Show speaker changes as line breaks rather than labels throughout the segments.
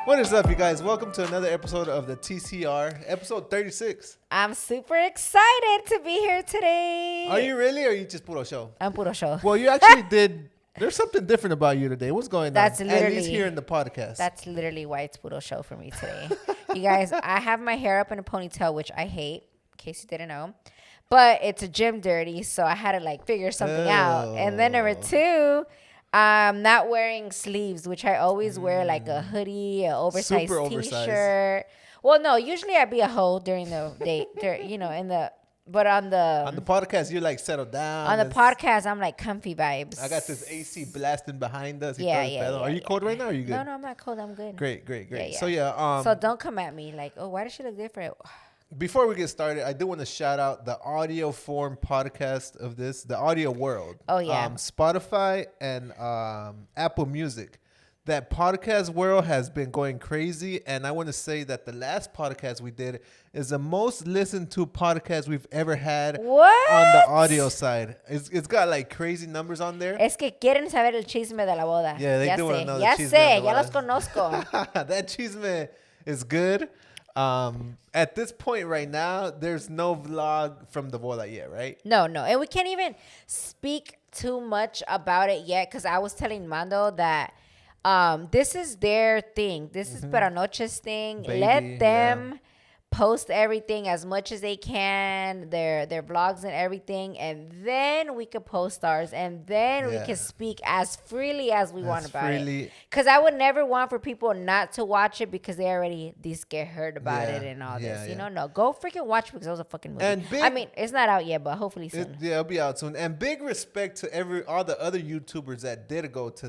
What is up, you guys? Welcome to another episode of the TCR, episode 36.
I'm super excited to be here today.
Are you really, or are you just puro show?
I'm puro show.
Well, you actually did. There's something different about you today. What's going on?
That's literally,
at least here in the podcast.
That's literally why it's puro show for me today. You guys, I have my hair up in a ponytail, which I hate, in case you didn't know. But it's a gym dirty, so I had to figure something out. And then number two, I'm not wearing sleeves, which I always wear like a hoodie, an oversized t-shirt. Well, no, usually I'd be a hoe during the day, but on the
podcast, you're settled down.
On the podcast, I'm comfy vibes.
I got this AC blasting behind us.
Yeah.
Are you cold right now? Or are you good?
No, I'm not cold. I'm good.
Great.
Yeah. So don't come at me why does she look different?
Before we get started, I do want to shout out the audio form podcast of this, the audio world.
Oh, yeah.
Spotify and Apple Music. That podcast world has been going crazy. And I want to say that the last podcast we did is the most listened to podcast we've ever had on the audio side. It's got crazy numbers on there.
Es que quieren saber el chisme de la boda.
Yeah, they do want to know the chisme.
Ya los conozco.
That chisme is good. At this point right now, there's no vlog from the boda yet, right?
No. And we can't even speak too much about it yet because I was telling Mando that this is their thing. This is Peranoche's thing.
Baby,
let them post everything as much as they can, their vlogs and everything, and then we could post ours, and then we can speak as freely as we want about it. Because I would never want for people not to watch it because they already get heard about it and all this. You know, no, go freaking watch it because it was a fucking movie.
And
I mean, it's not out yet, but hopefully soon.
It'll be out soon. And big respect to all the other YouTubers that did go to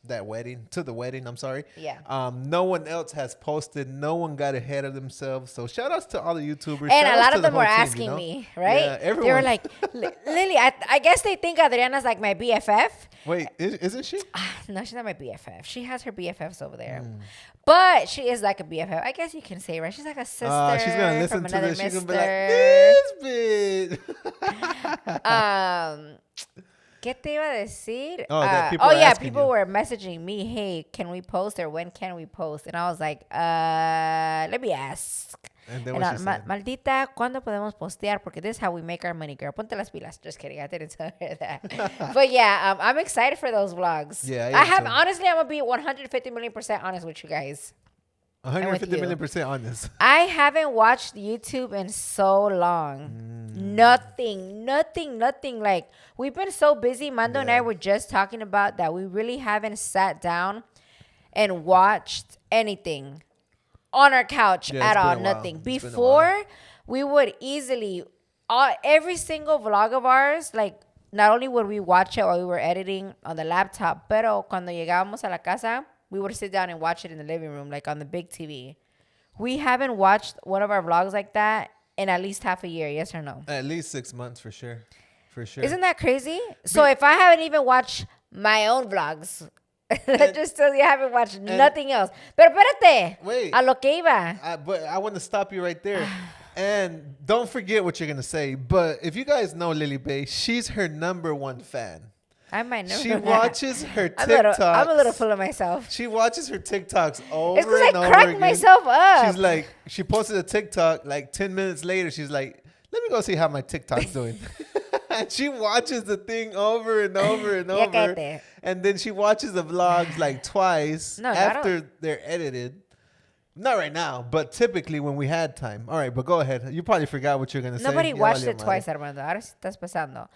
that wedding, I'm sorry.
Yeah.
No one else has posted. No one got ahead of themselves. So shout outs to all the YouTubers.
And a lot of them were asking me, right?
Yeah, everyone.
They were like, Lily, I guess they think Adriana's like my BFF.
Wait, isn't she?
No, she's not my BFF. She has her BFFs over there. But she is like a BFF. I guess you can say, right? She's like a sister.
She's going to listen to this. She's going to be like, this bitch.
¿Qué te iba a decir?
People
were messaging me, hey, can we post or when can we post? And I was like, let me ask.
And then what she said?
Maldita, ¿cuándo podemos postear? Porque this is how we make our money, girl. Ponte las pilas. Just kidding. I didn't tell her that. But yeah, I'm excited for those vlogs.
Yeah,
honestly, I'm going to be 150 million% honest with you guys.
150 million% honest.
I haven't watched YouTube in so long. Nothing. We've been so busy. Mando and I were just talking about that we really haven't sat down and watched anything on our couch at all. Nothing. Before, we would easily, every single vlog of ours, not only would we watch it while we were editing on the laptop, pero cuando llegábamos a la casa, we would sit down and watch it in the living room, on the big TV. We haven't watched one of our vlogs like that in at least half a year, yes or no?
At least 6 months for sure.
Isn't that crazy? So if I haven't even watched my own vlogs, just tell you I haven't watched nothing else. Pero espérate.
Wait.
A lo que iba.
But I want to stop you right there. And don't forget what you're going to say. But if you guys know Lily Bae, she's her number one fan.
I might know.
She watches her TikToks.
I'm a little full of myself.
She watches her TikToks over and over again.
It's because I cracked myself up.
She's like, she posted a TikTok 10 minutes later. She's like, let me go see how my TikTok's doing. And she watches the thing over and over and over. And then she watches the vlogs twice after they're edited. Not right now, but typically when we had time. All right, but go ahead. You probably forgot what you're going to say.
Nobody watched it twice, Armando. Ahora sí estás pasando.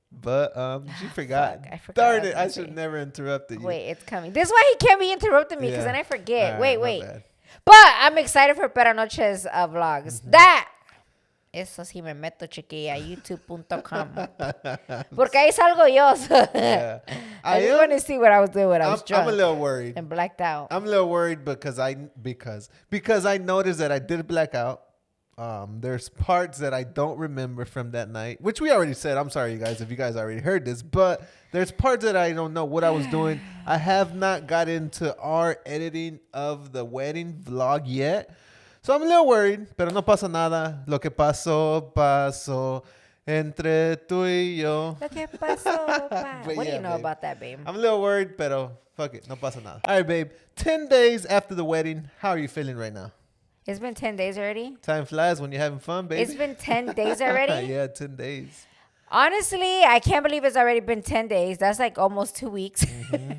But she forgot.
Fuck, I forgot.
Darn it, I should never interrupted you.
Wait, it's coming. This is why he can't be interrupting me because then I forget.
Right,
wait. But I'm excited for Peranoche's vlogs. That. Eso sí me meto, chiquilla, youtube.com. Porque ahí salgo yo. So
Yeah.
I just want to see what I was doing when I was drunk.
I'm a little worried.
And blacked out.
I'm a little worried because I noticed that I did black out. There's parts that I don't remember from that night, which we already said. I'm sorry, you guys, if you guys already heard this, but there's parts that I don't know what I was doing. I have not got into our editing of the wedding vlog yet. So I'm a little worried, pero no pasa nada. Lo que pasó, pasó. Entre tú y yo.
Lo que pasó, pa.
But
What do
yeah,
you know
babe.
about that, babe?
I'm a little worried, pero fuck it. No pasa nada. All right, babe. 10 days after the wedding, how are you feeling right now?
It's been 10 days already.
Time flies when you're having fun, baby.
It's been 10 days already?
Yeah, 10 days.
Honestly, I can't believe it's already been 10 days. That's like almost 2 weeks,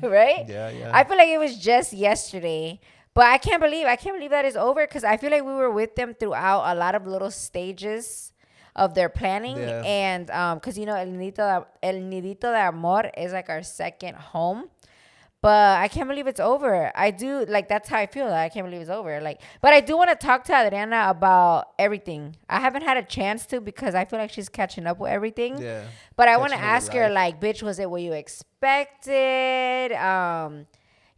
right?
Yeah.
I feel like it was just yesterday. But I can't believe that it's over because I feel like we were with them throughout a lot of little stages of their planning.
Yeah.
And because, El Nidito de Amor is like our second home. But I can't believe it's over. I do, like, that's how I feel. I can't believe it's over. Like, but I do want to talk to Adriana about everything. I haven't had a chance to because I feel like she's catching up with everything.
Yeah.
But I want to
Catching up with
ask her,
life.
like, bitch, was it what you expected?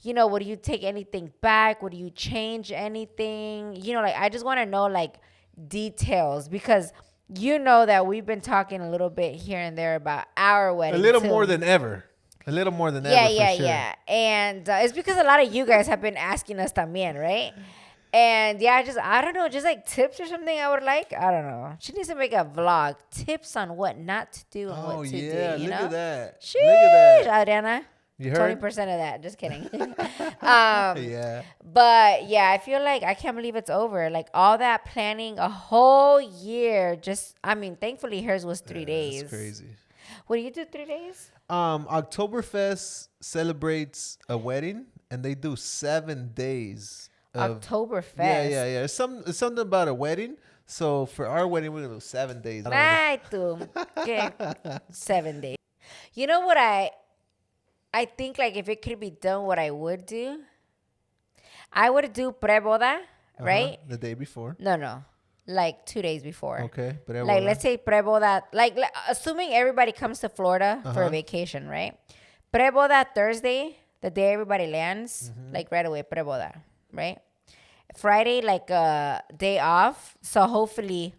Would you take anything back? Would you change anything? Like, I just want to know, like, details because that we've been talking a little bit here and there about our wedding.
A little
too.
more than ever. A little more than ever, for sure.
Yeah. And it's because a lot of you guys have been asking us también, right? And yeah, I don't know, just like tips or something I would like. I don't know. She needs to make a vlog. Tips on what not to do and what to do.
Look at that.
Sheesh,
Look at that.
Adriana.
You heard?
20% of that. Just kidding.
Yeah.
But yeah, I feel like I can't believe it's over. Like all that planning a whole year. Thankfully hers was 3 days.
That's crazy.
What do you do 3 days?
Oktoberfest celebrates a wedding, and they do 7 days.
Oktoberfest.
Yeah. It's something about a wedding. So for our wedding, we're gonna do 7 days.
Ay, tú. Okay. 7 days. You know what I think, like, if it could be done, what I would do? I would do pre-boda, right?
The day before.
No. Like 2 days before.
Okay.
Like, let's say pre-boda, like assuming everybody comes to Florida for a vacation, right? Pre-boda Thursday, the day everybody lands, like right away, pre-boda, right? Friday, like a day off. So hopefully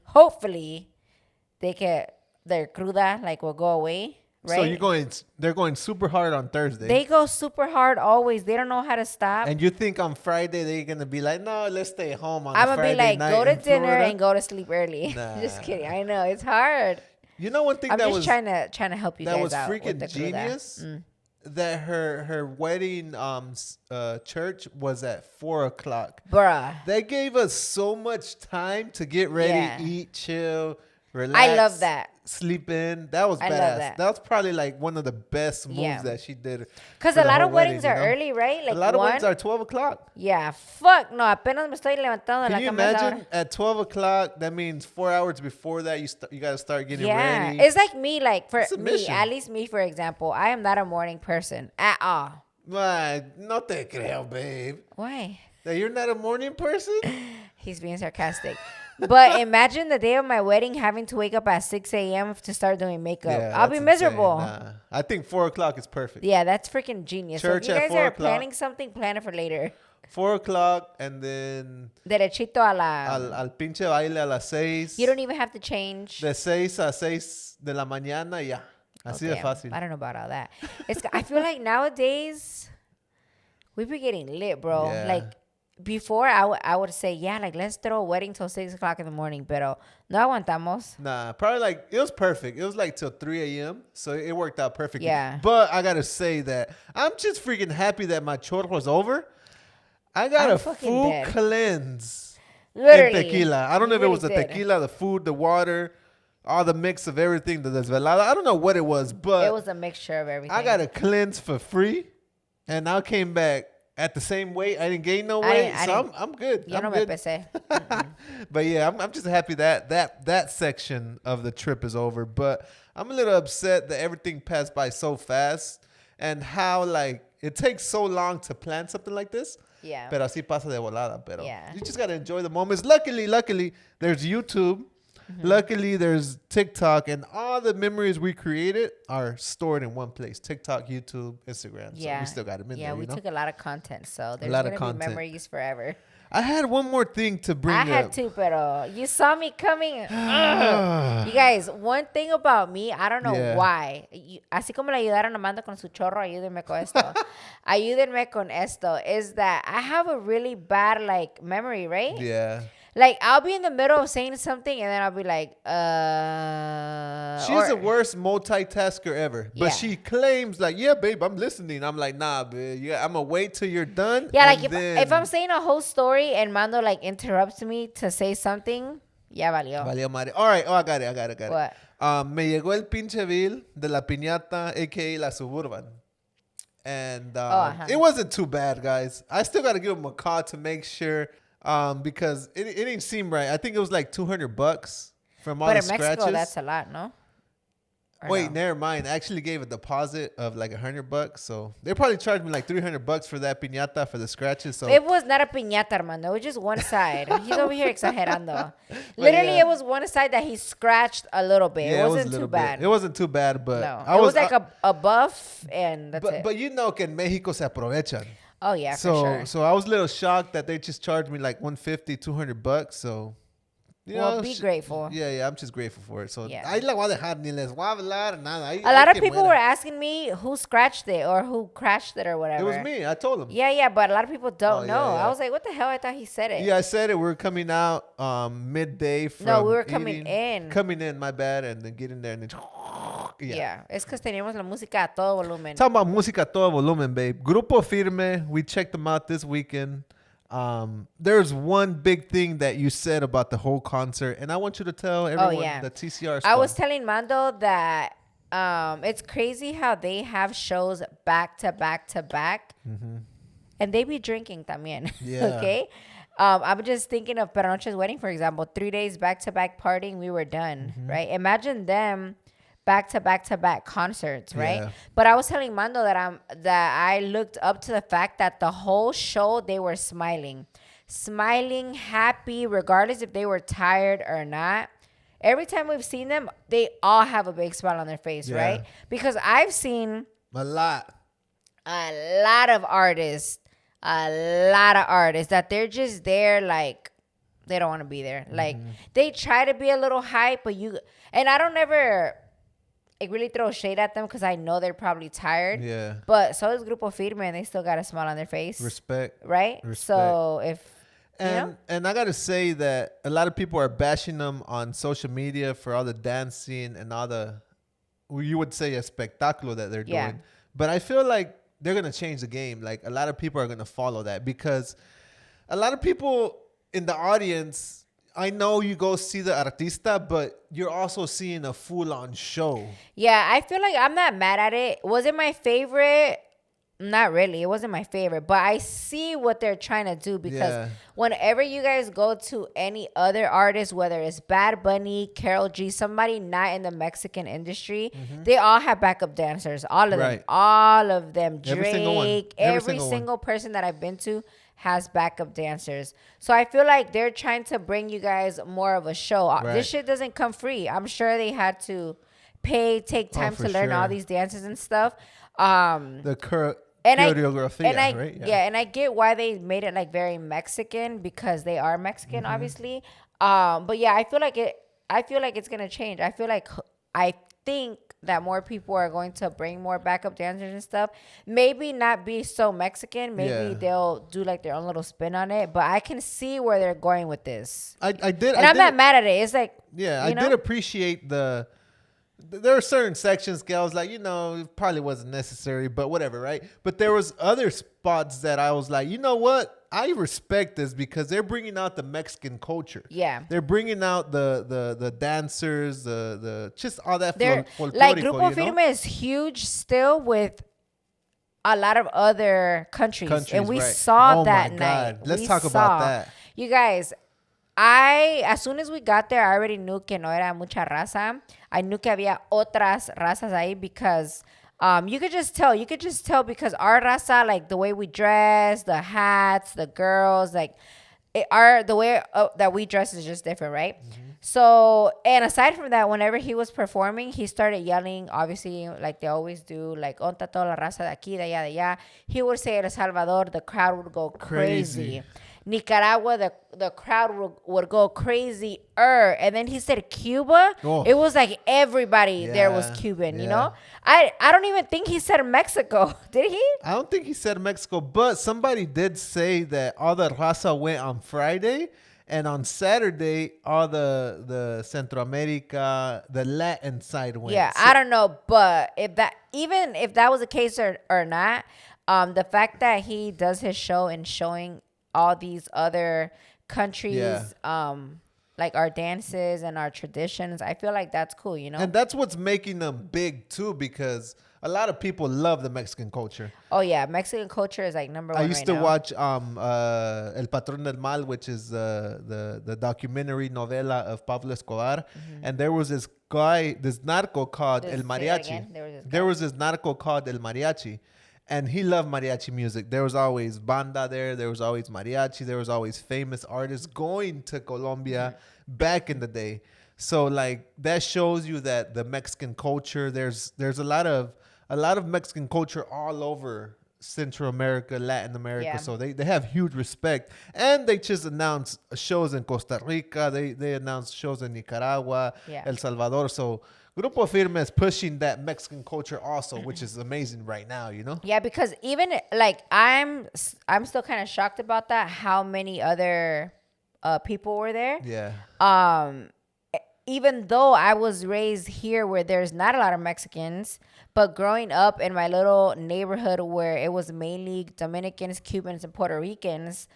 their cruda, like, will go away, right?
So they're going super hard on Thursday.
They go super hard always. They don't know how to stop.
And you think on Friday they're going to be like, no, let's stay home on
I'm going to
Friday
be like,
night
go to
in
dinner
Florida?
and go to sleep early.
Nah.
Just kidding. I know. It's hard.
You know one thing
I'm
that
just
was
trying to help you
that
guys
was
out with
freaking
the cruda.
genius? That her wedding church was at 4:00.
Bruh.
They gave us so much time to get ready,
Yeah.
eat, chill, relax.
I love that.
Sleep in. That was
I
badass.
love that.
That was probably like one of the best moves
Yeah.
that she did.
Because
for
a
the
lot
whole
of weddings
wedding,
are early, right? Like
a lot of
1?
weddings are 12:00.
Yeah. Fuck. No, apenas me estoy levantando de
Can
la
you
cama a esa
imagine
hora.
at 12:00? That means 4 hours before that you got to start getting
Yeah.
ready.
It's like me, like, for
It's a
me,
mission.
at least me, for example, I am not a morning person at all.
Ay, no te creo, babe.
Why?
That you're not a morning person?
He's being sarcastic. But imagine the day of my wedding having to wake up at 6 a.m. to start doing makeup.
Yeah,
I'll be
that's
miserable.
insane. Nah, I think 4:00 is perfect.
Yeah, that's freaking genius.
Church
so if
at
you guys
4
are
o'clock.
planning something, plan it for later.
4:00 and then
Derechito a la...
al pinche baile a las 6.
You don't even have to change.
De 6 a 6 de la mañana, ya. Así de
Damn,
fácil.
I don't know about all that. I feel like nowadays we be getting lit, bro.
Yeah.
Like before, I would say, yeah, like let's throw a wedding till 6 o'clock in the morning, pero no aguantamos.
Nah, probably like, it was perfect. It was like till 3 a.m. So it worked out perfectly.
Yeah.
But I got to say that I'm just freaking happy that my chorro was over. I got
I'm
a
fucking
full
dead.
cleanse
Literally.
in tequila. I don't know if it was the
Really did.
tequila, the food, the water, all the mix of everything, the desvelada. I don't know what it was, but
It was a mixture of everything.
I got a cleanse for free, and I came back at the same weight. I didn't gain no
I
weight,
didn't-
so I'm good.
Yo
I'm
no me
good.
pesé.
But yeah, I'm just happy that section of the trip is over. But I'm a little upset that everything passed by so fast, and how like it takes so long to plan something like this.
Yeah.
Pero así pasa de volada. Pero
Yeah.
you just gotta enjoy the moments. Luckily, there's YouTube.
Mm-hmm.
Luckily, there's TikTok, and all the memories we created are stored in one place: TikTok, YouTube, Instagram. So
Yeah.
we still got them in
Yeah,
there.
we
You know?
took a lot of content, so there's
lot of
gonna be
content.
memories forever.
I had one more thing to bring
I
up.
had to, pero you saw me coming. You guys, one thing about me, I don't know
Yeah.
why. Así como le ayudaron a Amanda con su chorro, ayúdenme con esto. Ayúdenme con esto. Is that I have a really bad like memory, right?
Yeah.
Like, I'll be in the middle of saying something, and then I'll be like,
She's the worst multitasker ever. But she claims, like, yeah, babe, I'm listening. I'm like, nah, babe. Yeah, I'm going to wait till you're done.
Yeah, like, if I'm saying a whole story and Mando, like, interrupts me to say something, ya valió.
Valió madre. All right. Oh, I got it.
What?
Me llegó el pinche bill de la piñata, a.k.a. la Suburban. And it wasn't too bad, guys. I still got to give him a call to make sure. Because it didn't seem right. I think it was like $200 from all the scratches. But in Mexico,
that's a lot, no?
Wait, never mind. I actually gave a deposit of like $100, so they probably charged me like $300 for that piñata for the scratches. So
it was not a piñata, Armando. It was just one side. He's over here exagerando. Literally, it was one side that he scratched a little bit. Yeah, it wasn't too bad.
It wasn't too bad, but
no, it was like a buff, and that's it.
But you know, que en Mexico se aprovechan.
Oh yeah, for sure.
So I was a little shocked that they just charged me like $150, $200. So,
be grateful.
Yeah, I'm just grateful for it. So
yeah.
Ahí la voy a dejar, ni les voy a hablar, nada.
A lot of people were asking me who scratched it or who crashed it or whatever.
It was me. I told them.
Yeah, but a lot of people don't know. Yeah. I was like, what the hell? I thought he said it.
Yeah, I said it. We were coming out midday from
No, we were coming in.
Coming in, my bad, and then getting there and then.
Yeah, es que teníamos la música a todo volumen.
Talking about música a todo volumen, babe. Grupo Firme, we checked them out this weekend. There's one big thing that you said about the whole concert, and I want you to tell everyone the TCR spot.
I was telling Mando that it's crazy how they have shows back to back to back, and they be drinking también.
Yeah.
Okay. I'm just thinking of Peranoche's wedding, for example. 3 days back to back partying, we were done, right? Imagine them back to back concerts, right? Yeah. But I was telling Mando that I looked up to the fact that the whole show they were smiling, happy, regardless if they were tired or not. Every time we've seen them, they all have a big smile on their face, right? Because I've seen
a lot
of artists that they're just there like they don't want to be there. Like they try to be a little hype, but I don't ever really throw shade at them because I know they're probably tired.
Yeah.
But so is Grupo Firme, and they still got a smile on their face.
Respect.
Right?
Respect.
So
and I gotta say that a lot of people are bashing them on social media for all the dancing and all you would say a spectacular that they're doing. But I feel like they're gonna change the game. Like a lot of people are gonna follow that because a lot of people in the audience, I know you go see the artista, but you're also seeing a full-on show.
Yeah, I feel like I'm not mad at it. Was it my favorite? Not really. It wasn't my favorite. But I see what they're trying to do because whenever you guys go to any other artist, whether it's Bad Bunny, Karol G, somebody not in the Mexican industry, they all have backup dancers. All of them. All of them. Drake, every single person that I've been to has backup dancers. So I feel like they're trying to bring you guys more of a show. Right. This shit doesn't come free. I'm sure they had to take time to learn all these dances and stuff.
The choreography, right?
Yeah, and I get why they made it like very Mexican because they are Mexican, obviously. But yeah, I feel like it's gonna change. I think that more people are going to bring more backup dancers and stuff. Maybe not be so Mexican. Maybe they'll do like their own little spin on it. But I can see where they're going with this.
I did.
And I'm not mad at it. It's like,
I did appreciate there are certain sections I was like, it probably wasn't necessary, but whatever, right? But there was other spots that I was like, you know what? I respect this because they're bringing out the Mexican culture.
Yeah.
They're bringing out the dancers, the just all that folklorico,
like Grupo Firme is huge still with a lot of other countries and we saw that night.
Let's talk about that.
You guys, as soon as we got there, I already knew que no era mucha raza. I knew que había otras razas ahí because you could just tell because our raza, like the way we dress, the hats, the girls, like the way that we dress is just different, right? So, and aside from that, whenever he was performing, he started yelling, obviously, like they always do, like, onta toda la raza de aquí, de allá, de allá. He would say El Salvador, the crowd would go crazy. Nicaragua, the crowd would go crazy. And then he said Cuba. It was like everybody there was Cuban, you know? I don't even think he said Mexico. Did he?
I don't think he said Mexico, but somebody did say that all the raza went on Friday And on Saturday, all the Centro America, the Latin side went.
Yeah, I don't know, but if that was the case or not, the fact that he does his show and showing all these other countries, like our dances and our traditions, I feel like that's cool, you know?
And that's what's making them big too, because a lot of people love the Mexican culture.
Oh yeah, Mexican culture is like number one.
I used to watch El Patrón del Mal, which is the documentary novela of Pablo Escobar, and there was this guy, this narco called El Mariachi. There was this narco called El Mariachi. And he loved mariachi music. There was always banda there. There was always mariachi. There was always famous artists going to Colombia back in the day. So like that shows you that the Mexican culture, there's a lot of Mexican culture all over Central America, Latin America. Yeah. So they have huge respect. And they just announced shows in Costa Rica. They announced shows in Nicaragua, El Salvador. So Grupo Firme is pushing that Mexican culture also, which is amazing right now, you know?
Yeah, because even like I'm still kind of shocked about that, how many other people were there.
Yeah.
Even though I was raised here where there's not a lot of Mexicans, but growing up in my little neighborhood where it was mainly Dominicans, Cubans, and Puerto Ricans,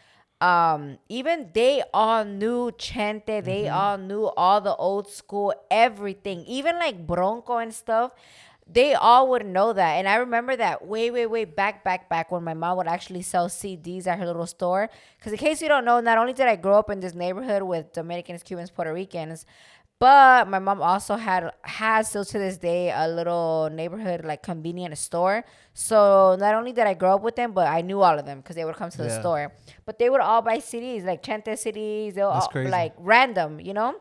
even they all knew Chente. They all knew all the old school, everything. Even like Bronco and stuff, they all would know that. And I remember that way back when my mom would actually sell CDs at her little store. Because in case you don't know, not only did I grow up in this neighborhood with Dominicans, Cubans, Puerto Ricans, but my mom also has still to this day a little neighborhood like convenience store. So not only did I grow up with them, but I knew all of them because they would come to the store. But they would all buy CDs, like Chente CDs. They were all like random, you know?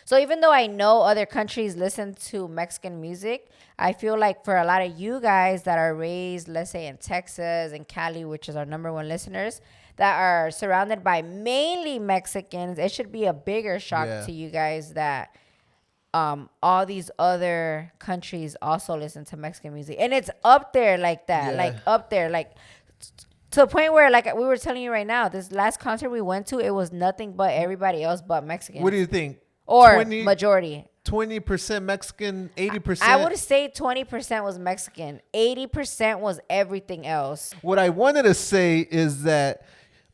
So even though I know other countries listen to Mexican music, I feel like for a lot of you guys that are raised, let's say in Texas and Cali, which is our number one listeners, that are surrounded by mainly Mexicans, it should be a bigger shock to you guys that all these other countries also listen to Mexican music. And it's up there like that, like up there, like to the point where, like we were telling you right now, this last concert we went to, it was nothing but everybody else but Mexicans.
What do you think?
Or majority.
20% Mexican, 80%?
I would say 20% was Mexican. 80% was everything else.
What I wanted to say is that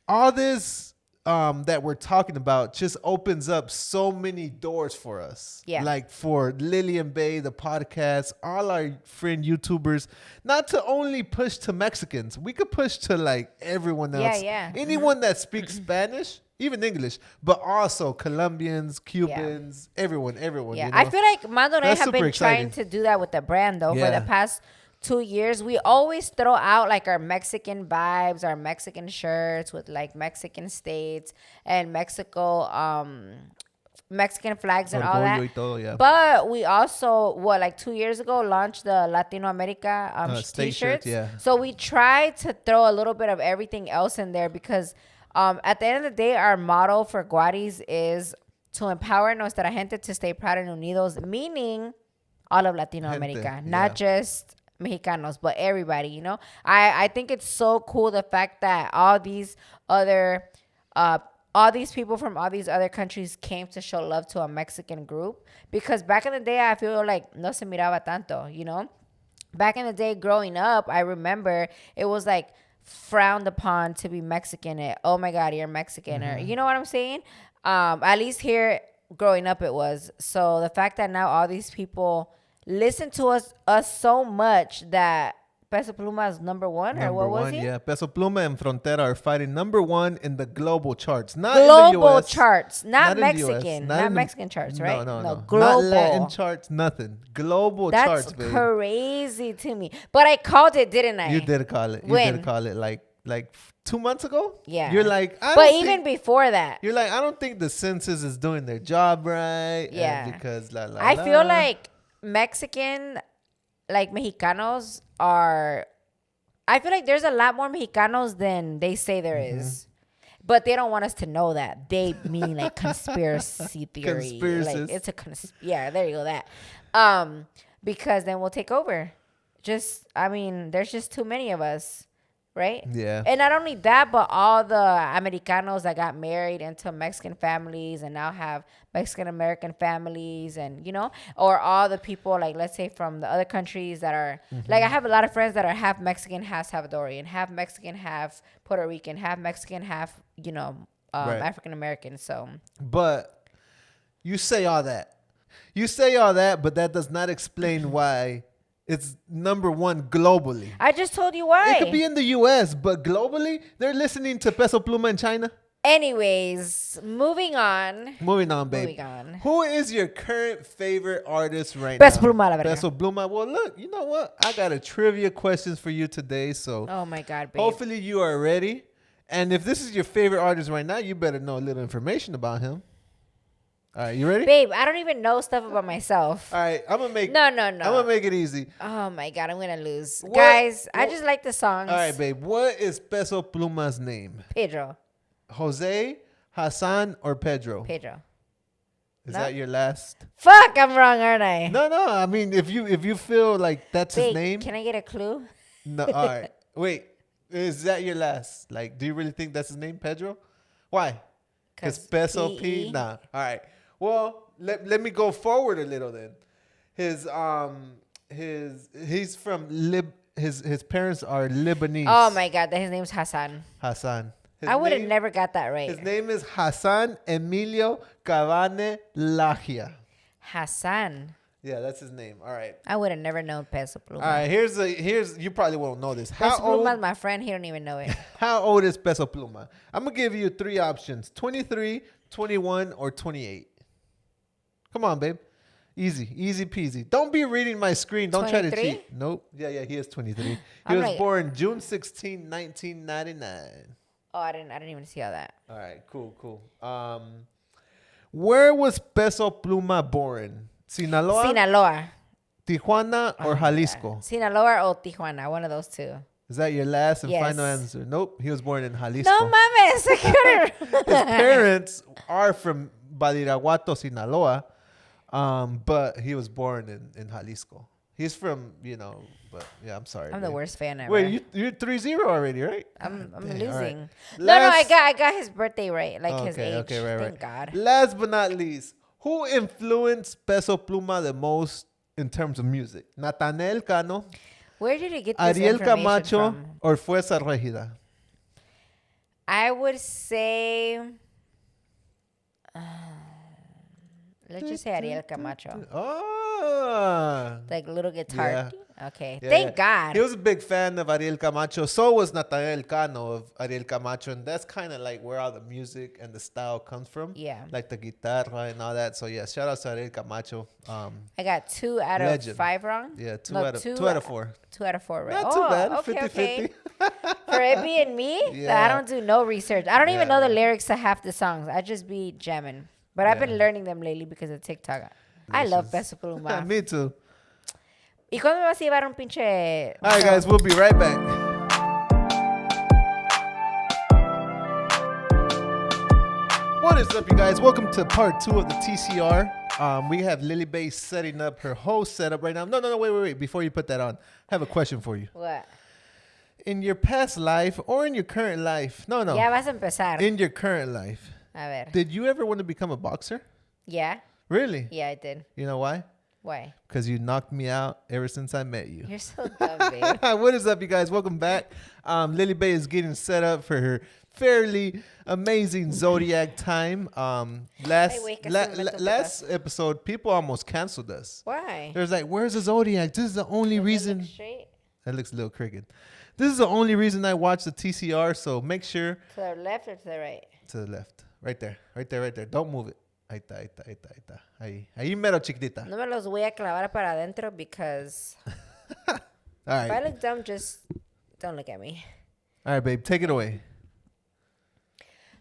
all this that we're talking about just opens up so many doors for us.
Yeah.
Like for lilyandbae, the podcast, all our friend YouTubers, not to only push to Mexicans. We could push to like everyone else.
Yeah.
Anyone that speaks Spanish, even English, but also Colombians, Cubans, everyone.
Yeah,
you know?
I feel like Mando and I have been trying to do that with the brand though for the past 2 years. We always throw out like our Mexican vibes, our Mexican shirts with like Mexican states and Mexican flags and all that.
Todo,
But we also, like 2 years ago, launched the Latino America t-shirts. So we try to throw a little bit of everything else in there because at the end of the day, our motto for Guariz is to empower nuestra gente to stay proud and unidos, meaning all of Latino America, not just Mexicanos, but everybody, you know? I think it's so cool the fact that all these people from all these other countries came to show love to a Mexican group, because back in the day, I feel like no se miraba tanto, you know? Back in the day, growing up, I remember it was like frowned upon to be Mexican. Oh my God, you're Mexican. Or, you know what I'm saying? At least here growing up it was. So the fact that now all these people listen to us so much that Peso Pluma is number one, or what was he?
Yeah, Peso Pluma and Frontera are fighting number one in the global charts. Not
global
in the US.
Charts, not Mexican. Not Mexican charts, right?
No.
Global.
Not Latin charts, nothing. Global charts, baby.
That's crazy to me. But I called it, didn't I?
You did call it. You did call it like 2 months ago?
Yeah.
You're like,
but even before that.
You're like, I don't think the census is doing their job right.
Yeah.
Because
I feel like Mexicanos are... I feel like there's a lot more Mexicanos than they say there is. But they don't want us to know that. They mean like conspiracy theory. Like it's a yeah, there you go, that. Because then we'll take over. There's just too many of us. right?
Yeah.
And not only that, but all the Americanos that got married into Mexican families and now have Mexican American families, and or all the people, like, let's say from the other countries that are like, I have a lot of friends that are half Mexican, half Salvadorian, half Mexican, half Puerto Rican, half Mexican, half
Right.
African American. So,
But you say all that. You say all that, but that does not explain why it's number one globally.
I just told you why.
It could be in the U.S., but globally, they're listening to Peso Pluma in China.
Anyways, moving on.
Moving on, babe.
Moving on.
Who is your current favorite artist right
Peso
now?
Pluma, la verga.
Peso Pluma. Well, look, you know what? I got a trivia questions for you today, so
Oh my God, babe.
hopefully you are ready. And if this is your favorite artist right now, you better know a little information about him. All right, you ready?
Babe, I don't even know stuff about myself.
All right, I'm gonna make
No.
I'm gonna make it easy.
Oh my God, I'm gonna lose.
What-
Guys, I
what-
just like the songs.
All right, babe. What is Peso Pluma's name?
Pedro.
Jose, Hassan, or Pedro?
Pedro.
Is
No.
that your last?
Fuck, I'm wrong, aren't I?
No. I mean, if you feel like that's his
Babe,
name,
can I get a clue?
no. All right. Wait, is that your last? Like, do you really think that's his name, Pedro? Why? Because Peso P.
P-E?
Nah. All right. Well, let me go forward a little then. He's from his parents are Lebanese.
Oh my God, his name's Hassan.
Hassan.
I would have never got that right.
His name is Hassan Emilio Cabane Lagia.
Hassan.
Yeah, that's his name. All right.
I would have never known Peso Pluma.
All right. Here's you probably won't know this.
Peso Pluma's my friend. He don't even know it.
How old is Peso Pluma? I'm gonna give you 3 options: 23, 21, or 28. Come on, babe. Easy peasy. Don't be reading my screen. Don't try to
23?
cheat. Nope. Yeah, he is 23. He
I'm
was
like-
born June 16, 1999.
Oh, I didn't even see all that.
All right, cool. Where was Peso Pluma born? Sinaloa,
Sinaloa.
Tijuana, or Jalisco?
Sinaloa or Tijuana. One of those two.
Is that your last and
Yes.
final answer? Nope. He was born in Jalisco.
No mames. I couldn't.
His parents are from Badiraguato, Sinaloa, but he was born in Jalisco. He's from, but yeah, I'm sorry.
I'm the
babe.
worst fan ever.
Wait, you're 3-0 already, right?
I'm
Dang, all
losing.
right.
No,
Last-
I got his birthday right, like his
Okay,
age.
okay, right.
Thank God.
Last but not least, who influenced Peso Pluma the most in terms of music? Natanael Cano,
Where did he get this
Ariel
information
Camacho,
from?
or Fuerza Regida?
I would say, let's just say Ariel Camacho,
Oh.
like little guitar.
Yeah.
Okay,
Yeah,
thank
yeah.
God.
He was a big fan of Ariel Camacho. So was Natanael Cano of Ariel Camacho. And that's kind of like where all the music and the style comes from.
Yeah.
Like the guitarra and all that. So, yeah, shout out to Ariel Camacho.
I got 2 out of
Legend.
5 wrong.
Yeah, 2
No,
out of 4.
2 out of 4 right.
Not too bad.
Okay,
50-50.
okay. For it being me,
Yeah.
I don't do no research. I don't even
Yeah,
know the
yeah.
lyrics to half the songs. I just be jamming. But I've been learning them lately because of TikTok. I love Peso Pluma.
Me too.
¿Y cuándo me vas a llevar un pinche...
All right, guys, we'll be right back. What is up, you guys? Welcome to part 2 of the TCR. We have lilyandbae setting up her whole setup right now. No, wait. Before you put that on, I have a question for you.
What?
In your past life or in your current life? No.
Ya vas a empezar.
In your current life,
A ver.
did you ever want to become a boxer?
Yeah?
Really?
Yeah, I did.
You know why?
Why?
Because you knocked me out ever since I met you.
You're so dumb, babe.
What is up, you guys? Welcome back. lilyandbae is getting set up for her fairly amazing Zodiac time. Last episode, people almost canceled us.
Why?
There's like, where's the Zodiac? This is the only reason.
Straight
That looks a little crooked. This is the only reason I watch the TCR, so make sure.
to the left or to the right?
To the left. Right there. Don't move it. Ahí está. Ahí mero, chiquitita.
No me los voy a clavar para adentro because
All
if I
right.
look dumb, just don't look at me.
All right, babe. Take it away.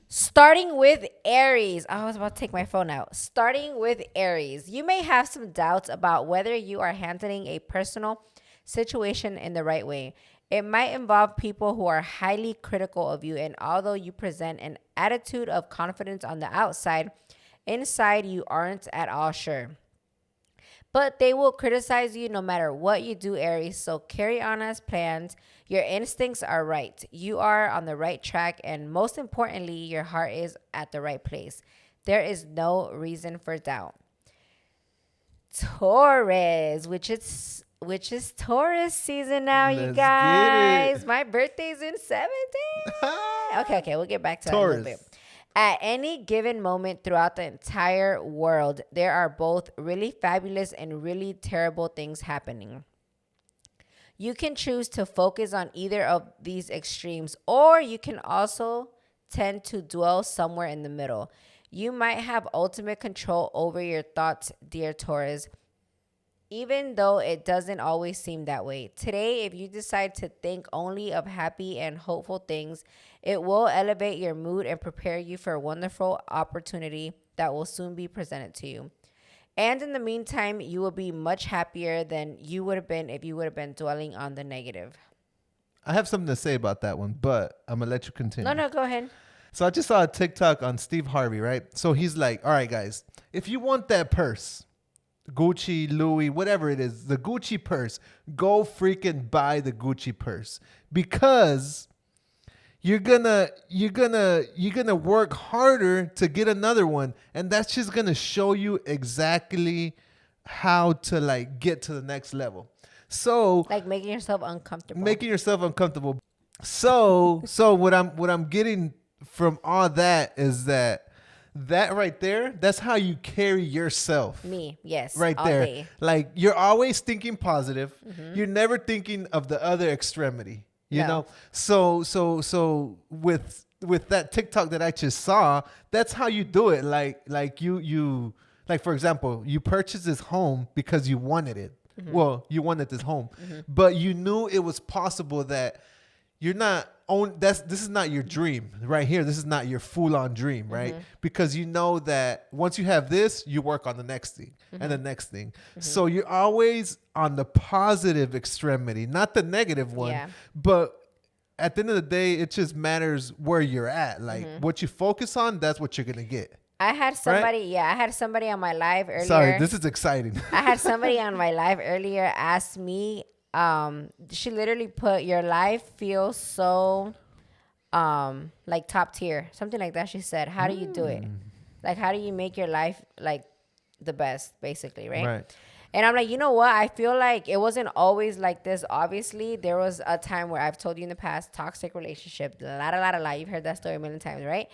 Starting with Aries. I was about to take my phone out. Starting with Aries. You may have some doubts about whether you are handling a personal situation in the right way. It might involve people who are highly critical of you, and although you present an attitude of confidence on the outside, inside you aren't at all sure. But they will criticize you no matter what you do, Aries. So carry on as planned. Your instincts are right. You are on the right track. And most importantly, your heart is at the right place. There is no reason for doubt. Taurus, which is Taurus season now, you guys. My birthday's in 7 days. Okay, we'll get back to that in a little bit. At any given moment throughout the entire world, there are both really fabulous and really terrible things happening. You can choose to focus on either of these extremes, or you can also tend to dwell somewhere in the middle. You might have ultimate control over your thoughts, dear Taurus, even though it doesn't always seem that way. Today, if you decide to think only of happy and hopeful things, it will elevate your mood and prepare you for a wonderful opportunity that will soon be presented to you. And in the meantime, you will be much happier than you would have been if you would have been dwelling on the negative.
I have something to say about that one, but I'm going to let you continue.
No, go ahead.
So I just saw a TikTok on Steve Harvey, right? So he's like, all right, guys, if you want that purse, Gucci, Louis, whatever it is, the Gucci purse, go freaking buy the Gucci purse, because you're gonna work harder to get another one, and that's just gonna show you exactly how to like get to the next level. So
like making yourself uncomfortable.
So what I'm getting from all that is that right there, that's how you carry yourself.
Me, yes.
Right
all
there.
Day.
Like, you're always thinking positive. Mm-hmm. You're never thinking of the other extremity. You know? So with that TikTok that I just saw, that's how you do it. Like you like, for example, you purchased this home because you wanted it. Mm-hmm. Well, you wanted this home, but you knew it was possible that you're not this is not your dream right here. This is not your full-on dream, right? Because you know that once you have this, you work on the next thing and the next thing. So you're always on the positive extremity, not the negative one. Yeah. But at the end of the day, it just matters where you're at. Like, what you focus on, that's what you're gonna get.
I had somebody, I had somebody on my live earlier.
Sorry, this is exciting.
I had somebody on my live earlier ask me, she literally put, your life feels so like top tier, something like that. She said, how do you do it? Like, how do you make your life like the best, basically, right? And I'm like, you know what? I feel like it wasn't always like this. Obviously, there was a time where, I've told you in the past, toxic relationship, la. You've heard that story a million times, right?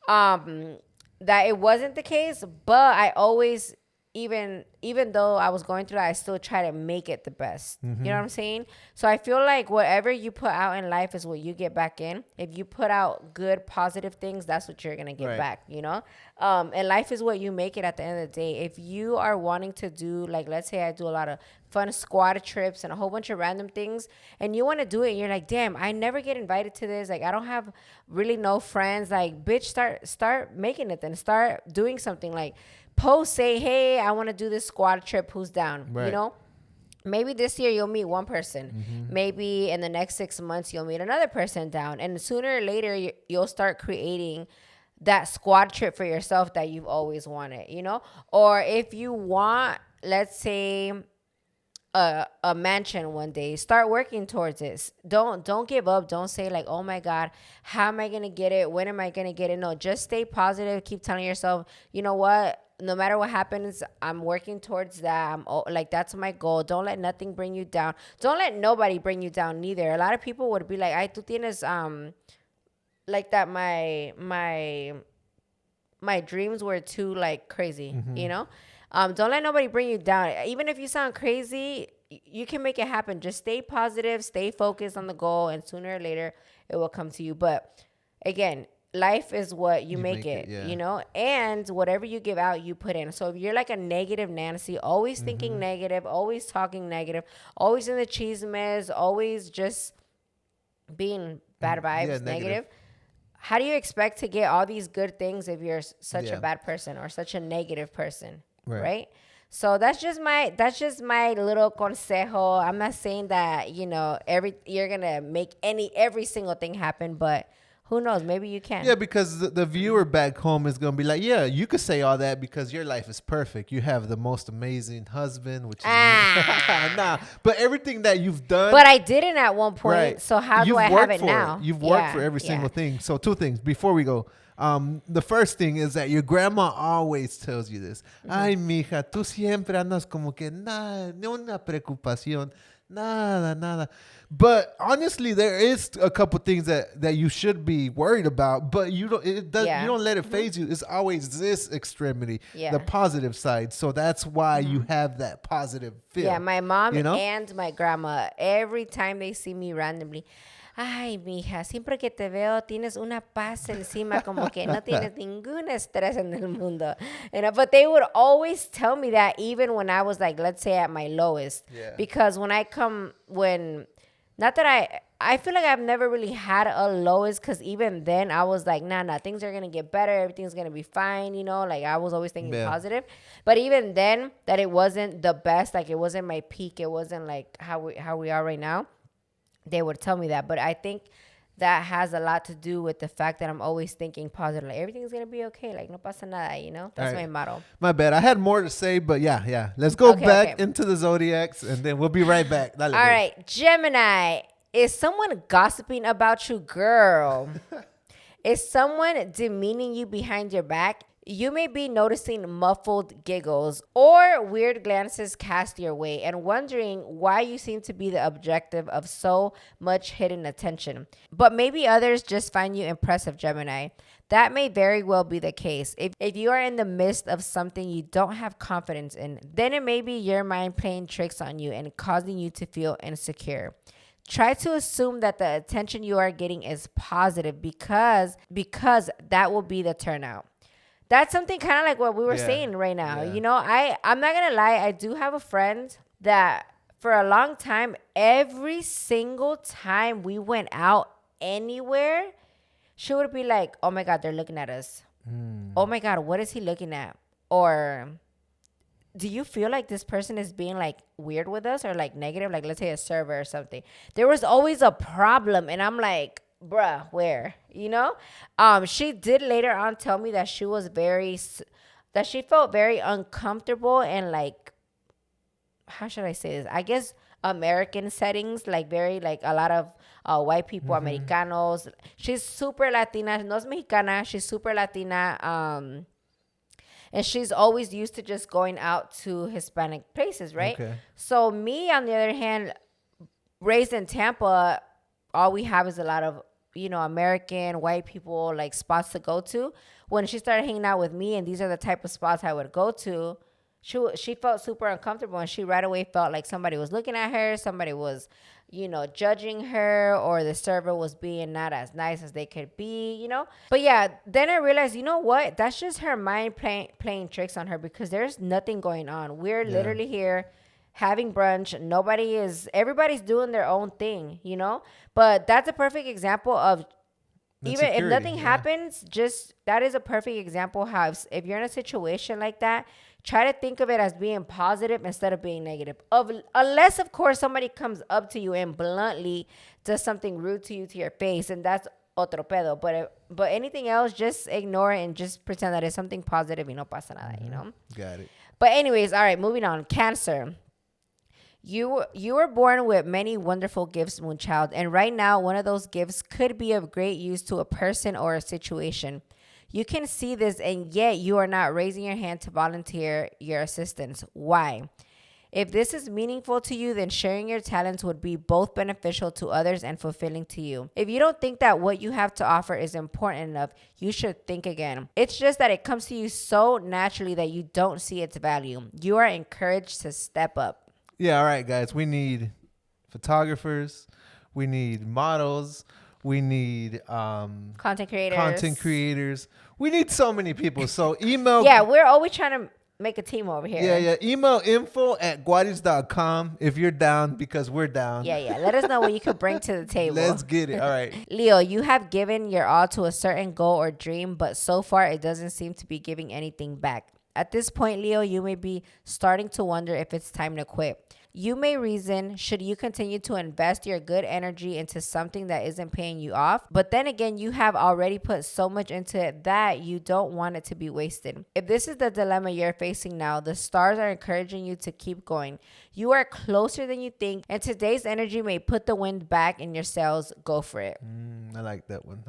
That it wasn't the case, but I always, even though I was going through that, I still try to make it the best. You know what I'm saying? So I feel like whatever you put out in life is what you get back in. If you put out good, positive things, that's what you're going to get back, you know? And life is what you make it at the end of the day. If you are wanting to do, like, let's say I do a lot of fun squad trips and a whole bunch of random things, and you want to do it, and you're like, damn, I never get invited to this. Like, I don't have really no friends. Like, bitch, start making it then. Start doing something. Like, post, say, hey, I want to do this squad trip. Who's down? You know? Maybe this year you'll meet one person. Maybe in the next 6 months you'll meet another person down. And sooner or later you'll start creating that squad trip for yourself that you've always wanted, you know? Or if you want, let's say, a mansion one day, start working towards it. Don't give up. Don't say like, oh my God, how am I going to get it? When am I going to get it? No, just stay positive. Keep telling yourself, you know what? No matter what happens, I'm working towards that. Like, that's my goal. Don't let nothing bring you down. Don't let nobody bring you down neither. A lot of people would be like, ay, tú tienes, like that my dreams were too like crazy, you know? Don't let nobody bring you down. Even if you sound crazy, you can make it happen. Just stay positive, stay focused on the goal, and sooner or later it will come to you. But again, life is what you make it, you know? And whatever you give out, you put in. So if you're like a negative Nancy, always thinking negative, always talking negative, always in the chismes, always just being bad vibes, negative. How do you expect to get all these good things if you're such a bad person or such a negative person, right? So that's just my little consejo. I'm not saying that, you know, you're gonna make every single thing happen, but Who knows? Maybe you can.
Yeah, because the viewer back home is going to be like, yeah, you could say all that because your life is perfect. You have the most amazing husband, which is nah. But everything that you've done.
But I didn't at one point. Right. So how
do
I have it now?
You've worked for every single thing. So 2 things before we go. The first thing is that your grandma always tells you this. Ay, mija, tú siempre andas como que nada, ni una preocupación. Nada. But honestly, there is a couple things that you should be worried about, but you don't. You don't let it phase you. It's always this extremity, the positive side. So that's why you have that positive feel.
Yeah, my mom and my grandma, every time they see me randomly, ay, mija, siempre que te veo tienes una paz encima, como que no tienes ningún estrés en el mundo. But they would always tell me that even when I was like, let's say at my lowest. Yeah. Because not that I feel like I've never really had a lowest, because even then I was like, nah, things are going to get better. Everything's going to be fine, like I was always thinking positive. But even then, that it wasn't the best, like it wasn't my peak. It wasn't like how we are right now. They would tell me that. But I think that has a lot to do with the fact that I'm always thinking positive. Like, everything's going to be okay. Like, no pasa nada, That's my motto.
My bad. I had more to say, but yeah. Let's go back into the Zodiacs, and then we'll be right back. All
right. Gemini. Is someone gossiping about you, girl? Is someone demeaning you behind your back? You may be noticing muffled giggles or weird glances cast your way and wondering why you seem to be the objective of so much hidden attention. But maybe others just find you impressive, Gemini. That may very well be the case. If you are in the midst of something you don't have confidence in, then it may be your mind playing tricks on you and causing you to feel insecure. Try to assume that the attention you are getting is positive because that will be the turnout. That's something kind of like what we were saying right now. Yeah. I'm not going to lie. I do have a friend that for a long time, every single time we went out anywhere, she would be like, oh my God, they're looking at us. Oh my God, what is he looking at? Or do you feel like this person is being like weird with us or like negative? Like, let's say a server or something. There was always a problem. And I'm like, bruh, where? She did later on tell me that she felt very uncomfortable and like, how should I say this? I guess American settings, like very like a lot of white people, Americanos. She's super Latina. No es Mexicana. She's super Latina. And she's always used to just going out to Hispanic places, right? Okay. So me, on the other hand, raised in Tampa, all we have is a lot of American white people, like spots to go to. When she started hanging out with me, and these are the type of spots I would go to, she felt super uncomfortable, and she right away felt like somebody was looking at her, somebody was, judging her, or the server was being not as nice as they could be, But yeah, then I realized, you know what? That's just her mind playing tricks on her, because there's nothing going on. We're literally here having brunch. Everybody's doing their own thing, But that's a perfect example of, even if nothing happens, that is a perfect example how if you're in a situation like that, try to think of it as being positive instead of being negative. Unless, of course, somebody comes up to you and bluntly does something rude to you to your face, and that's otro pedo. But anything else, just ignore it and just pretend that it's something positive y no pasa nada,
Got it.
But anyways, all right, moving on. Cancer. You were born with many wonderful gifts, Moonchild, and right now one of those gifts could be of great use to a person or a situation. You can see this, and yet you are not raising your hand to volunteer your assistance. Why? If this is meaningful to you, then sharing your talents would be both beneficial to others and fulfilling to you. If you don't think that what you have to offer is important enough, you should think again. It's just that it comes to you so naturally that you don't see its value. You are encouraged to step up.
Yeah, all right, guys. We need photographers. We need models. We need
content creators.
We need so many people. So email.
Yeah, we're always trying to make a team over here.
Yeah. Email info@guariz.com if you're down, because we're down.
Yeah. Let us know what you could bring to the table.
Let's get it. All right.
Leo, you have given your all to a certain goal or dream, but so far it doesn't seem to be giving anything back. At this point, Leo, you may be starting to wonder if it's time to quit. You may reason, should you continue to invest your good energy into something that isn't paying you off? But then again, you have already put so much into it that you don't want it to be wasted. If this is the dilemma you're facing now, the stars are encouraging you to keep going. You are closer than you think, and today's energy may put the wind back in your sails. Go for it.
I like that one.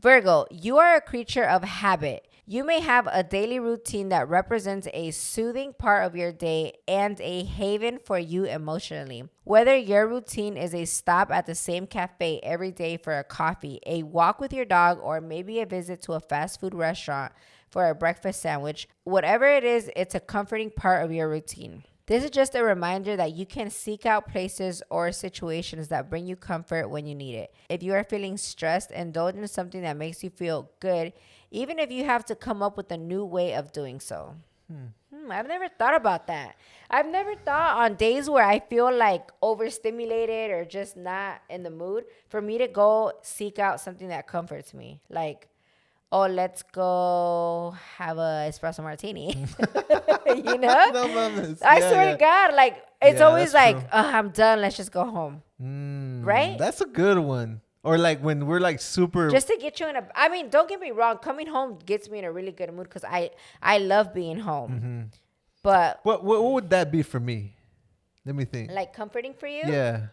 Virgo, you are a creature of habit. You may have a daily routine that represents a soothing part of your day and a haven for you emotionally. Whether your routine is a stop at the same cafe every day for a coffee, a walk with your dog, or maybe a visit to a fast food restaurant for a breakfast sandwich, whatever it is, it's a comforting part of your routine. This is just a reminder that you can seek out places or situations that bring you comfort when you need it. If you are feeling stressed, indulge in something that makes you feel good, even if you have to come up with a new way of doing so. I've never thought about that. I've never thought on days where I feel like overstimulated or just not in the mood, for me to go seek out something that comforts me. Like, oh, let's go have a espresso martini. You know?
No mames.
I swear to God, like, it's always like,
true.
I'm done. Let's just go home. Right?
That's a good one. Or like when we're like super.
Just to get you in a, I mean, don't get me wrong. Coming home gets me in a really good mood because I love being home. But.
What would that be for me? Let me think.
Like comforting for you?
Yeah.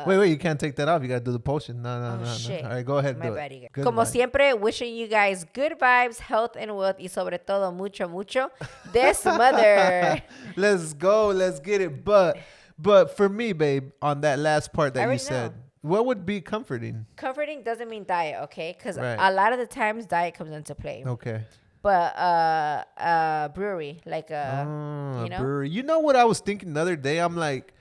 Wait, you can't take that off. You gotta do the potion. No.
Shit.
All right, go ahead.
My
do
bad,
it.
Como siempre, wishing you guys good vibes, health and wealth, y sobre todo mucho this mother.
Let's go. Let's get it. But for me, babe, on that last part that you said, what would be comforting?
Comforting doesn't mean diet, okay? Because a lot of the times diet comes into play.
Okay.
But brewery, like you know,
brewery. You know what I was thinking the other day? I'm like,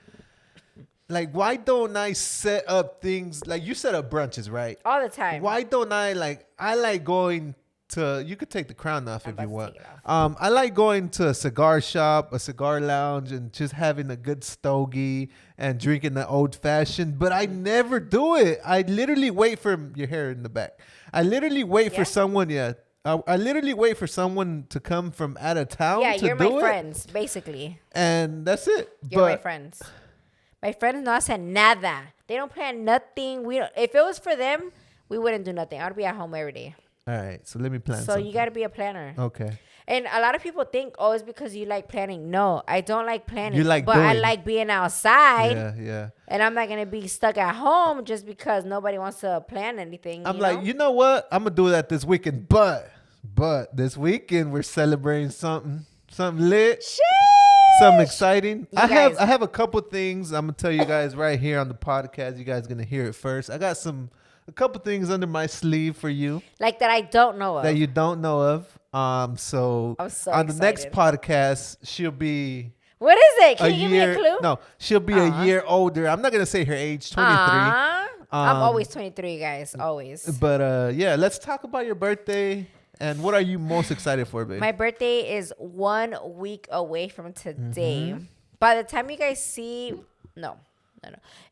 why don't I set up things like you set up brunches, right?
All the time.
Why don't I like going to, you could take the crown off if you want. I like going to a cigar shop, a cigar lounge, and just having a good stogie and drinking the old fashioned, but I never do it. I literally wait for your hair in the back. I literally wait for someone, I literally wait for someone to come from out of town to do it.
Yeah, you're my friends, basically.
And that's it.
You're my friends. My friends no hacen nada. They don't plan nothing. If it was for them, we wouldn't do nothing. I'd be at home every day.
All right, so let me plan
So
something.
you got to be a planner.
Okay.
And a lot of people think, oh, it's because you like planning. No, I don't like planning.
You like
but
doing.
I like being outside.
Yeah.
And I'm not going to be stuck at home just because nobody wants to plan anything.
I'm like, you know what? I'm going to do that this weekend. But this weekend, we're celebrating something lit.
Sheesh.
Something exciting. I have a couple things I'm gonna tell you guys right here on the podcast. You guys gonna hear it first. I got a couple things under my sleeve for you.
Like that I don't know of.
That you don't know of. So
I'm so
on
excited.
the next podcast, she'll be.
What is it? Can you give me a clue?
No, she'll be a year older. I'm not gonna say her age, 23.
I'm always 23, guys. Always.
But yeah, let's talk about your birthday. And what are you most excited for, babe?
My birthday is 1 week away from today. By the time you guys see, no,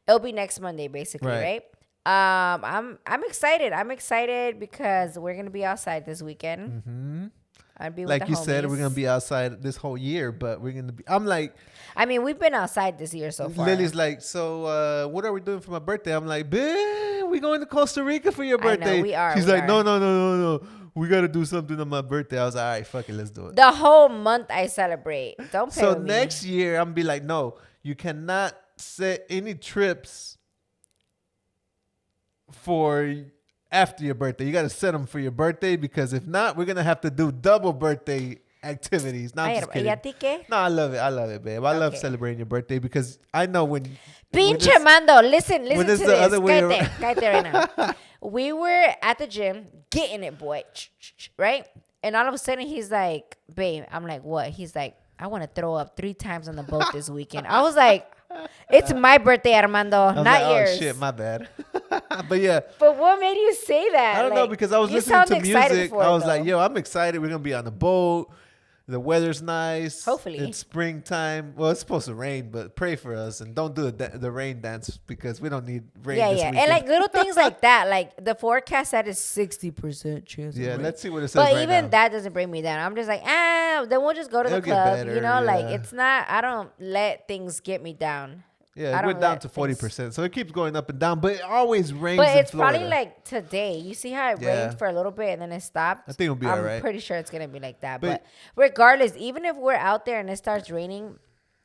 it'll be next Monday, basically, right? I'm excited. I'm excited because we're gonna be outside this weekend. I'd be with
like
the
you
homies.
said, we're gonna be outside this whole year, but we're gonna be. I'm like,
I mean, we've been outside this year so far.
Lily's like, so what are we doing for my birthday? I'm like, babe, we going to Costa Rica for your birthday.
I know, we are.
She's like, no. We got to do something on my birthday. I was like, all right, fuck it, let's do it.
The whole month I celebrate. Don't play with me.
So next year, I'm going to be like, no, you cannot set any trips for after your birthday. You got to set them for your birthday because if not, we're going to have to do double birthday activities. No, I'm just kidding. No, I love it, babe. I love celebrating your birthday because I know when...
Pinche Mando, listen to this.
Other way
Cállate right now. We were at the gym getting it, boy. Right? And all of a sudden, he's like, babe, I'm like, what? He's like, I want to throw up 3 times on the boat this weekend. I was like, it's my birthday, Armando, not yours.
Oh, shit, my bad. But yeah.
But what made you say that?
I don't know because I was listening to music. I was like, yo, I'm excited. We're going to be on the boat. The weather's nice.
Hopefully.
It's springtime. Well, it's supposed to rain, but pray for us and don't do the rain dance because we don't need rain this weekend.
And like little things like that. Like the forecast said is 60% chance of rain.
Let's see what it says
But
right
even
now.
that doesn't bring me down. I'm just like, then we'll just go to the club.
better,
You know, like
yeah.
it's not, I don't let things get me down.
Yeah, it went down to 40%. So it keeps going up and down, but it always rains in Florida.
But it's probably like today. You see how it rained for a little bit and then it stopped?
I think it'll be all right.
I'm pretty sure it's going to be like that. But regardless, even if we're out there and it starts raining,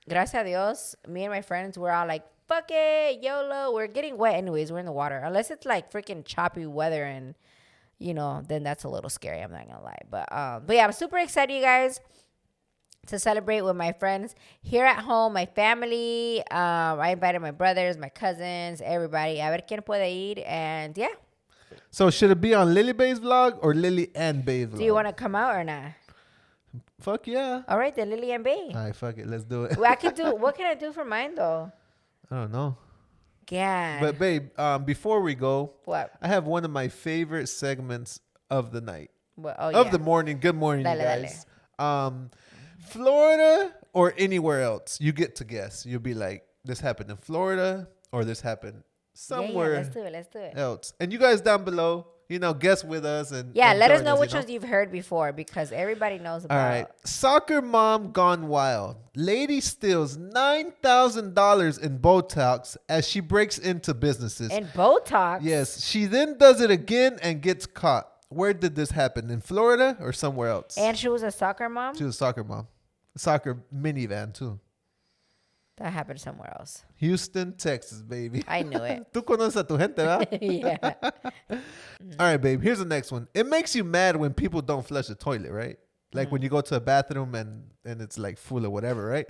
gracias a Dios, me and my friends, we're all like, fuck it, YOLO. We're getting wet anyways. We're in the water. Unless it's like freaking choppy weather and, you know, then that's a little scary. I'm not going to lie. But yeah, I'm super excited, you guys, to celebrate with my friends here at home, my family. I invited my brothers, my cousins, everybody. A ver quién puede ir. And yeah.
So should it be on Lily Bae's vlog or Lily and Bae's vlog?
Do you want to come out or not?
Fuck yeah.
All right, then Lily and Bae.
All right, fuck it. Let's do it.
Well, what can I do for mine though?
I don't know.
Yeah.
But babe, before we go,
What?
I have one of my favorite segments of the night.
What?
The morning. Good morning,
Dale,
you guys. Florida or anywhere else, you get to guess. You'll be like, this happened in Florida or this happened somewhere
Let's do it.
else. And you guys down below, guess with us. And
let us
join
know which
you
ones you've heard before because everybody knows about.
All right. Soccer mom gone wild. Lady steals $9,000 in Botox as she breaks into businesses.
And Botox?
Yes. She then does it again and gets caught. Where did this happen? In Florida or somewhere else?
And she was a soccer mom?
She was a soccer mom. Soccer minivan, too.
That happened somewhere else.
Houston, Texas, baby.
I knew it.
Tú conoces a tu gente, ¿verdad?
Yeah.
All right, babe. Here's the next one. It makes you mad when people don't flush the toilet, right? Like when you go to a bathroom and it's like full or whatever, right?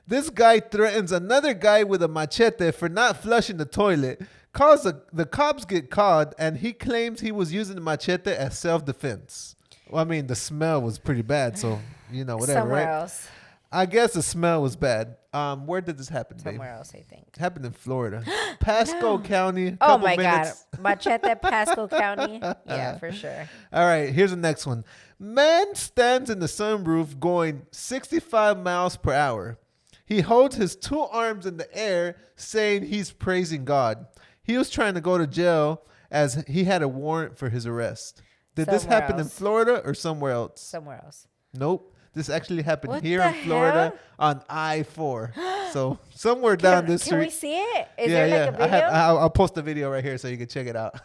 This guy threatens another guy with a machete for not flushing the toilet. The cops get caught, and he claims he was using the machete as self-defense. Well, I mean, the smell was pretty bad, so, whatever,
Somewhere
right?
else.
I guess the smell was bad. Where did this happen, babe?
Somewhere else, I think.
It happened in Florida. Pasco County.
Oh, my
minutes.
God. Machete, Pasco County. Yeah, for sure.
All right, here's the next one. Man stands in the sunroof going 65 miles per hour. He holds his two arms in the air, saying he's praising God. He was trying to go to jail as he had a warrant for his arrest. Did this happen in Florida or somewhere else?
Somewhere else.
Nope. This actually happened
What
here
the
in Florida
hell?
on I-4. So somewhere down this street.
Can we see it? Is there like a video?
I'll post the video right here so you can check it out.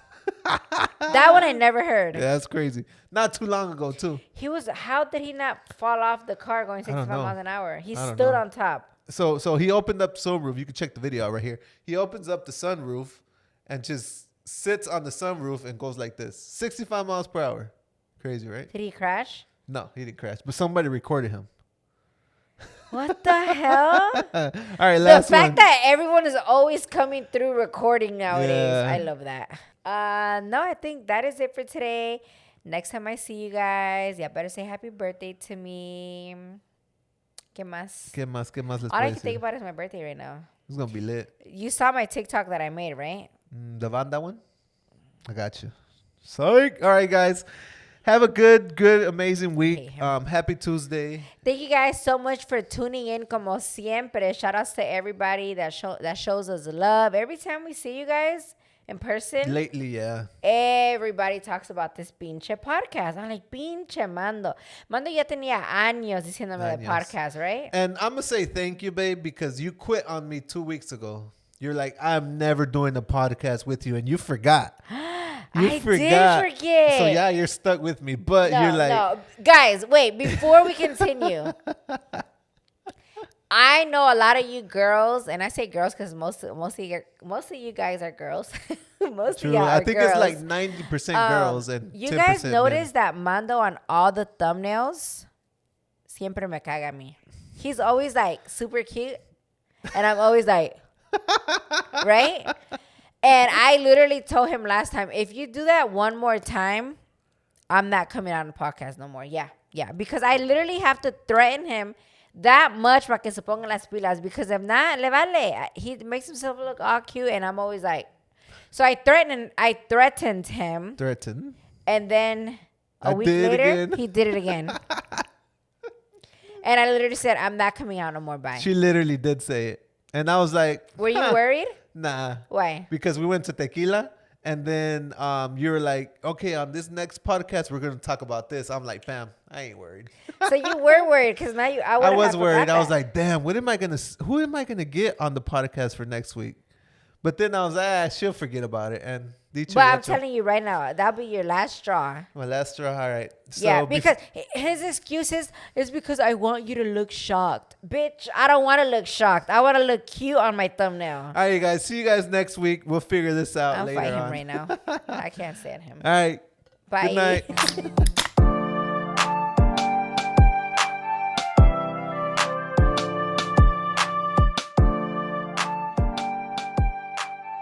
That one I never heard.
Yeah, that's crazy. Not too long ago, too.
How did he not fall off the car going 65
know.
miles an hour? He
I don't
stood
know.
on top.
So he opened up sunroof. You can check the video out right here. He opens up the sunroof and just sits on the sunroof and goes like this. 65 miles per hour. Crazy, right?
Did he crash?
No, he didn't crash. But somebody recorded him.
What the hell?
All right, last
The fact
one.
that everyone is always coming through recording nowadays.
Yeah.
I love that. No, I think that is it for today. Next time I see you guys, yeah, better say happy birthday to me. ¿Qué más?
¿Qué más les
All I
puedo
can think
decir?
about is my birthday right now.
It's going to be lit.
You saw my TikTok that I made, right?
The banda one? I got you. Psych. All right, guys. Have a good, amazing week. Happy Tuesday.
Thank you guys so much for tuning in como siempre. Shout outs to everybody that shows us love. Every time we see you guys in person,
Lately, yeah.
everybody talks about this pinche podcast. I'm like, pinche Mando. Mando ya tenía años diciéndome de podcast, right?
And I'm going to say thank you, babe, because you quit on me 2 weeks ago. You're like, I'm never doing a podcast with you. And you forgot.
I did forget.
So, yeah, you're stuck with me. But you're like...
No. Guys, wait. Before we continue, I know a lot of you girls, and I say girls because most of you guys are girls. Most
True.
of y'all are
I think
girls.
it's like 90% girls and
you
10%
guys notice
men.
that Mando on all the thumbnails siempre me caga a mí. He's always like super cute, and I'm always like, right? And I literally told him last time, if you do that one more time, I'm not coming on the podcast no more. Yeah. Because I literally have to threaten him that much para que se ponga las pilas. Because if not, le vale. He makes himself look all cute, and I'm always like... So I threatened him.
Threaten.
And then a week
did it
later,
again.
he did it again. And I literally said, I'm not coming out no more, bye.
She literally did say it. And I was like,
were you worried?
Nah.
Why?
Because we went to Tequila. And then you were like, okay, on this next podcast, we're going to talk about this. I'm like, fam, I ain't worried.
So you were worried because now I
was worried. I was like, damn, who am I going to get on the podcast for next week? But then I was like, she'll forget about it. And
but I'm telling you right now, that'll be your last straw.
My last straw, all right. So
yeah, because his excuses is because I want you to look shocked. Bitch, I don't want to look shocked. I want to look cute on my thumbnail.
All right, guys. See you guys next week. We'll figure this out later on.
I'm fighting him right now. I can't stand him.
All right.
Bye.
Good night.